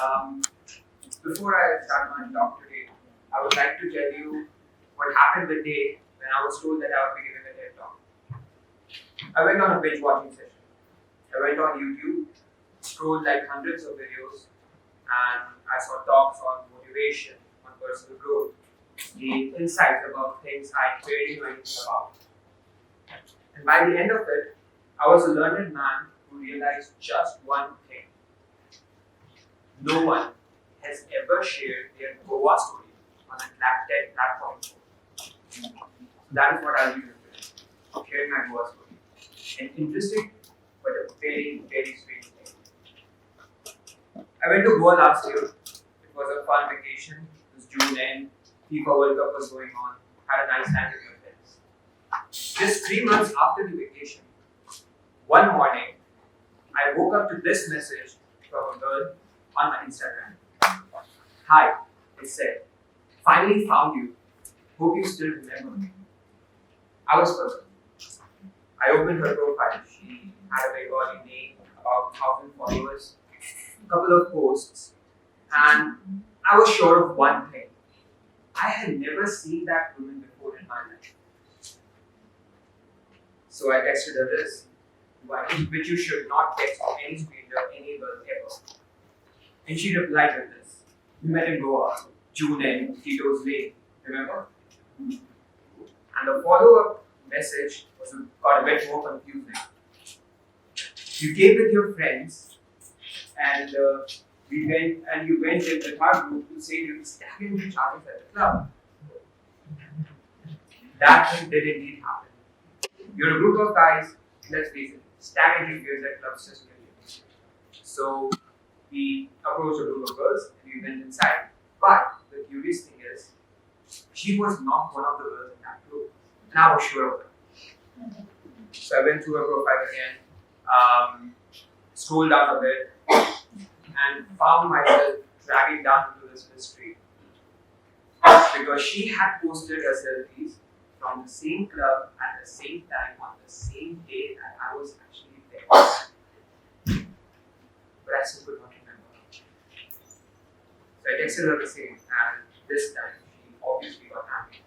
Um, Before I start my talk today, I would like to tell you what happened the day when I was told that I would be giving a TED talk. I went on a binge watching session. I went on YouTube, scrolled like hundreds of videos, and I saw talks on motivation, on personal growth, gained insights about things I barely knew anything about. And by the end of it, I was a learned man who realized just one thing. No one has ever shared their Goa story on a TED platform before. That is what I'll be doing today, sharing my Goa story. An interesting but a very, very strange thing. I went to Goa last year. It was a fun vacation. It was June end. FIFA World Cup was going on. Had a nice time with my friends. Just 3 months after the vacation, one morning, I woke up to this message from a girl on my Instagram. Hi, it said, finally found you. Hope you still remember me. I was puzzled. I opened her profile. She had a Bengali name, about 1,000 followers, a couple of posts, and I was sure of one thing. I had never seen that woman before in my life. So I texted her this, which you should not text any stranger, any girl ever. And she replied with this. We met in Goa, June end, Tito's Lane, remember? And the follow-up message got a bit more confusing. You came with your friends and you went in the third group to say you were staggering each other at the club. That thing did indeed happen. You're a group of guys, let's face it, staggering each other at clubs just really. So we approached a group of girls and we went inside. But the curious thing is, she was not one of the girls in that group. And I was sure of it. So I went through her profile again, scrolled down a bit, and found myself dragging down into this mystery. Because she had posted her selfies from the same club at the same time on the same day that I was actually there. But I still could not remember. So I texted her the same, and this time she obviously got happy.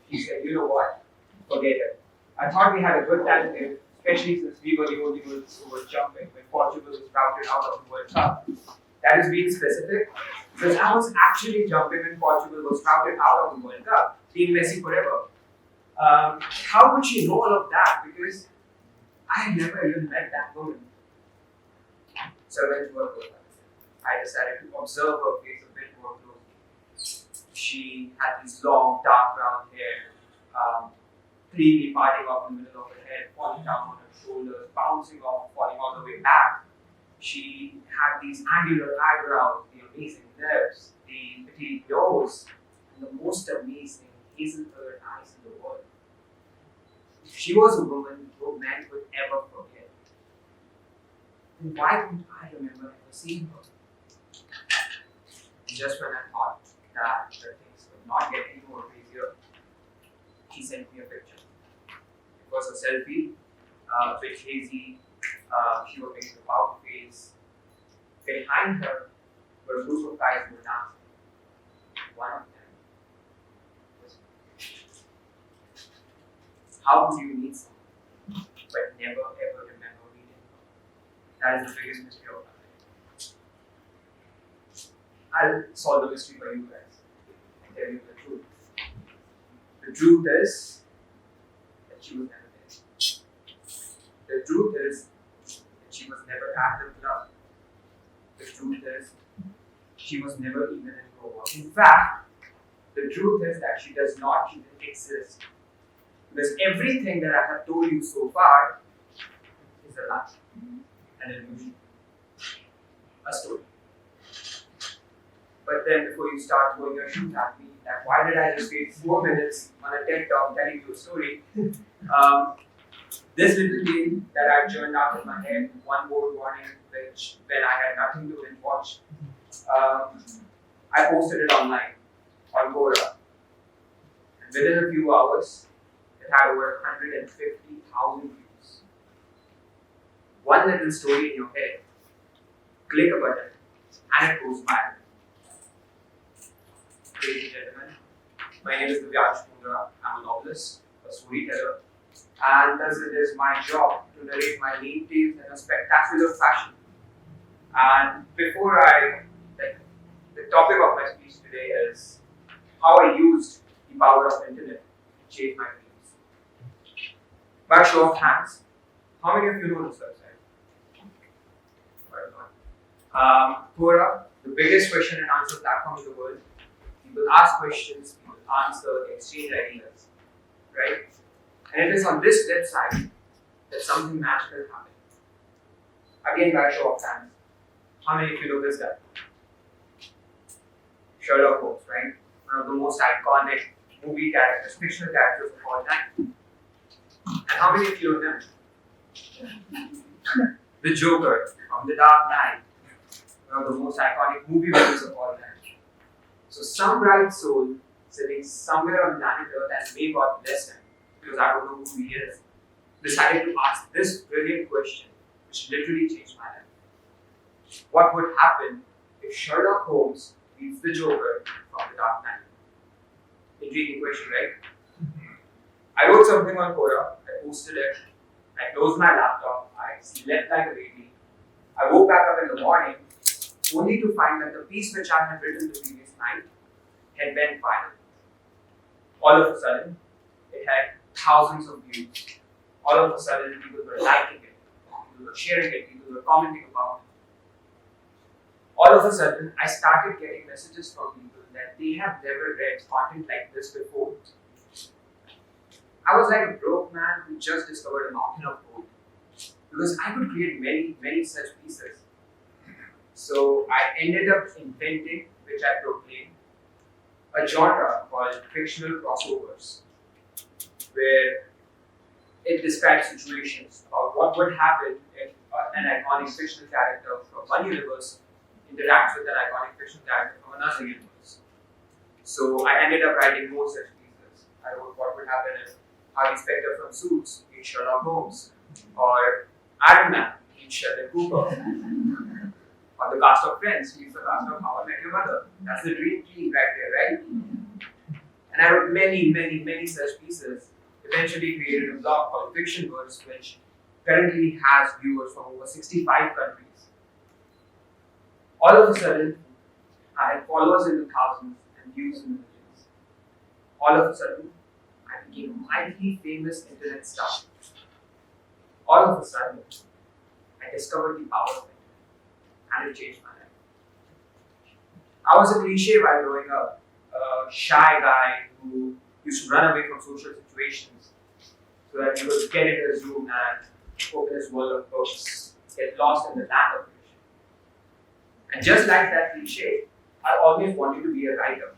She said, you know what? Forget it. I thought we had a good time here, especially since we were the only ones who were jumping when Portugal was routed out of the World Cup. That is being specific, because I was actually jumping when Portugal was routed out of the World Cup, being Messi forever. How could she know all of that? Because I had never even met that woman. So I went to her profile. I decided to observe her face a bit more closely. She had this long, dark brown hair, cleanly parting off in the middle of her head, falling down on her shoulders, bouncing off, falling all the way back. She had these angular eyebrows, the amazing lips, the petite nose, and the most amazing hazel-colored eyes in the world. She was a woman no man could ever forget. And why couldn't I remember ever seeing her? Just when I thought that the things would not get any more crazier, she sent me a picture. It was a selfie, a bit hazy. She was making a pout face. Behind her were a group of guys who were dancing. One of them was me. How could you meet someone but never ever remember meeting her? That is the biggest mystery of my life. I'll solve the mystery for you guys and tell you the truth. The truth is that she was never there. The truth is that she was never at the club. The truth is she was never even in Goa. In fact, the truth is that she does not even exist. Because everything that I have told you so far is a lie, an illusion, a story. But then before you start throwing your shoes at me, that why did I just wait 4 minutes on a TED talk telling you a story? This little game that I churned out in my head, one board warning, which when I had nothing to binge watch, I posted it online on Quora. And within a few hours, it had over 150,000 views. One little story in your head, click a button, and it goes viral. Ladies and gentlemen, my name is Divyansh Mundra. I'm a novelist, a storyteller, and thus it is my job to narrate my main tales in a spectacular fashion. And the topic of my speech today is how I used the power of internet to change my dreams. By show of hands, how many of you know this website? Quite a lot. Quora, the biggest question and answer platform in the world. People ask questions, people answer, exchange ideas, right? And it is on this website that something magical happened. Again, by show of hands, how many of you know this guy? Sherlock Holmes, right? One of the most iconic movie characters, fictional characters of all time. And how many of you know him? The Joker from The Dark Knight, one of the most iconic movie villains of all time. So some bright soul sitting somewhere on planet Earth, and may God bless him, because I don't know who he is, decided to ask this brilliant question, which literally changed my life. What would happen if Sherlock Holmes meets the Joker from The Dark Knight? Intriguing question, right? I wrote something on Quora, I posted it, I closed my laptop, I slept like a baby. I woke back up in the morning only to find that the piece which I had written the previous night had went viral. All of a sudden, it had thousands of views. All of a sudden, people were liking it, people were sharing it, people were commenting about it. All of a sudden, I started getting messages from people that they have never read content like this before. I was like a broke man who just discovered a mountain of gold, because I could create many such pieces. So I ended up inventing, which I proclaimed, a genre called fictional crossovers, where it describes situations about what would happen if an iconic fictional character from one universe interacts with an iconic fictional character from another universe. So I ended up writing more such pieces. I wrote what would happen if Harvey Specter from Suits meets Sherlock Holmes, or Iron Man meets Sheldon Cooper, or the cast of Friends meets the cast of How I Met Your Mother. That's the dream team right there, right? And I wrote many such pieces. Eventually created a blog called Fiction Verse, which currently has viewers from over 65 countries. All of a sudden, I had followers in the thousands and views in the millions. All of a sudden, I became a mildly famous internet star. All of a sudden, I discovered the power of it, and it changed my life. I was a cliche while growing up, a shy guy who used to run away from social situations so that he could get into his room and open his world of books, get lost in the land of fiction. And just like that cliche, I always wanted to be a writer.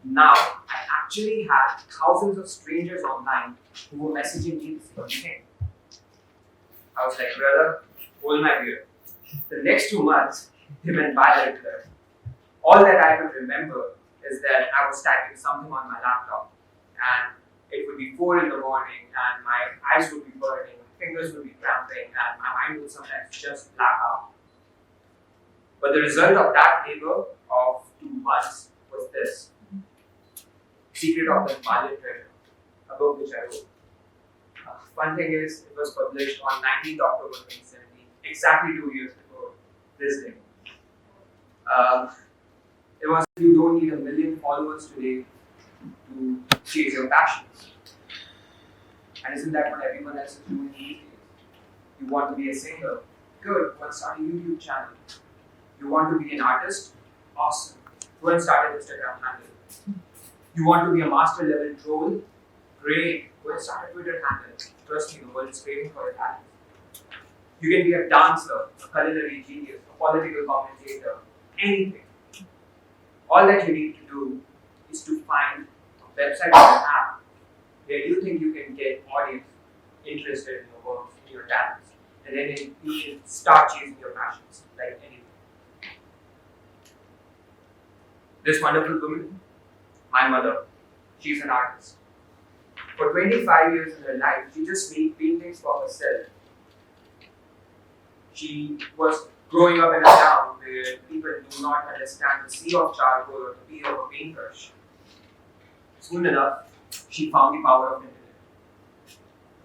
Now, I actually had thousands of strangers online who were messaging me the same thing. I was like, brother, hold my beer. The next 2 months, they went by like that. All that I could remember is that I was typing something on my laptop, and it would be 4 in the morning, and my eyes would be burning, my fingers would be cramping, and my mind would sometimes just black out. But the result of that labor of 2 months was this: Secret of the Himalayan Treasure, a book which I wrote. Fun thing is, it was published on 19th October 2017, exactly 2 years before this day. It was, you don't need 1 million followers today to chase your passions. And isn't that what everyone else is doing these days? You want to be a singer? Good, go and start a YouTube channel. You want to be an artist? Awesome. Go and start an Instagram handle. You want to be a master level troll? Great. Go and start a Twitter handle. Trust me, the world is craving for your talent. You can be a dancer, a culinary genius, a political commentator, anything. All that you need to do is to find a website or an app where you think you can get audience interested in your work, in your talents, and then you can start chasing your passions like anything. This wonderful woman, my mother, she's an artist. For 25 years in her life, she just made paintings for herself. She was growing up in a town where people do not understand the C of charcoal or the P of a paintbrush, soon enough, she found the power of internet.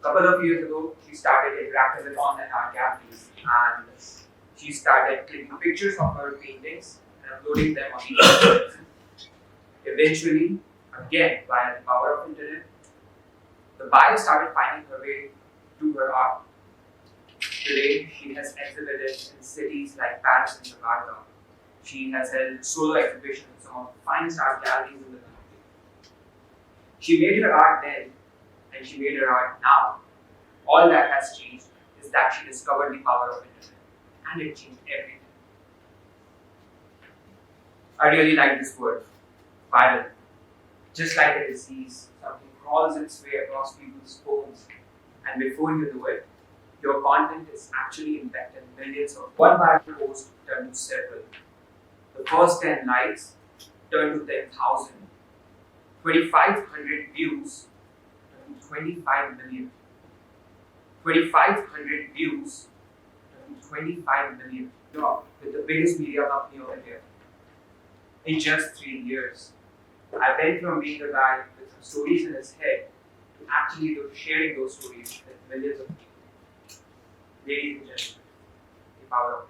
A couple of years ago, she started interacting with online art galleries and she started taking pictures of her paintings and uploading them on the internet. Eventually, again, via the power of internet, the buyer started finding her way to her art. Today, she has exhibited in cities like Paris and Jakarta. She has held solo exhibitions in some of the finest art galleries in the country. She made her art then, and she made her art now. All that has changed is that she discovered the power of internet, and it changed everything. I really like this word, viral. Just like a disease, something crawls its way across people's phones, and before you know it, your content is actually infected millions of. One viral post turned to several. The first 10 likes turned to 10,000. 2,500 views turned to 25 million. 2,500 views turned to 25 million. With the biggest media company over here. In just 3 years, I went from being a guy with some stories in his head to actually sharing those stories with millions of people. Ladies and gentlemen, the power of